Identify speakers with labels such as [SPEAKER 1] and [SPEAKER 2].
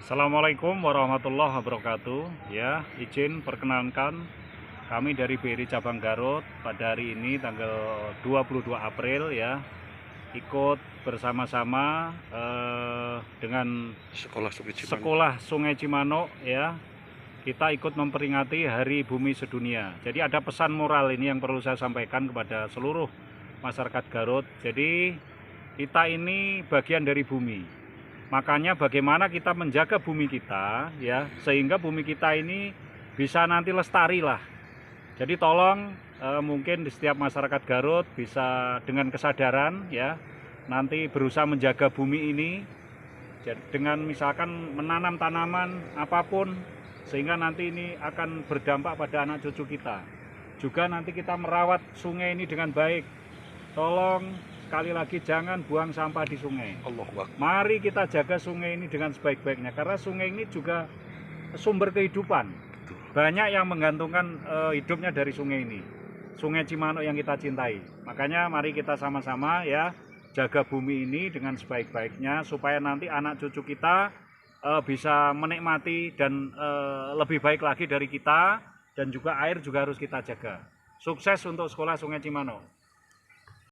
[SPEAKER 1] Assalamualaikum warahmatullahi wabarakatuh. Ya, izin perkenalkan kami dari BRI Cabang Garut pada hari ini tanggal 22 April ya, ikut bersama-sama dengan Sekolah Sungai Cimanuk ya. Kita ikut memperingati Hari Bumi Sedunia. Jadi ada pesan moral ini yang perlu saya sampaikan kepada seluruh masyarakat Garut. Jadi kita ini bagian dari bumi. Makanya bagaimana kita menjaga bumi kita ya, sehingga bumi kita ini bisa nanti lestari lah. Jadi tolong mungkin di setiap masyarakat Garut bisa dengan kesadaran ya, nanti berusaha menjaga bumi ini dengan misalkan menanam tanaman apapun, sehingga nanti ini akan berdampak pada anak cucu kita. Juga nanti kita merawat sungai ini dengan baik. Tolong sekali lagi jangan buang sampah di sungai. Mari kita jaga sungai ini dengan sebaik-baiknya, karena sungai ini juga sumber kehidupan. Banyak yang menggantungkan hidupnya dari sungai ini, Sungai Cimanuk yang kita cintai. Makanya mari kita sama-sama ya jaga bumi ini dengan sebaik-baiknya, supaya nanti anak cucu kita bisa menikmati dan lebih baik lagi dari kita. Dan juga air juga harus kita jaga. Sukses untuk Sekolah Sungai Cimanuk.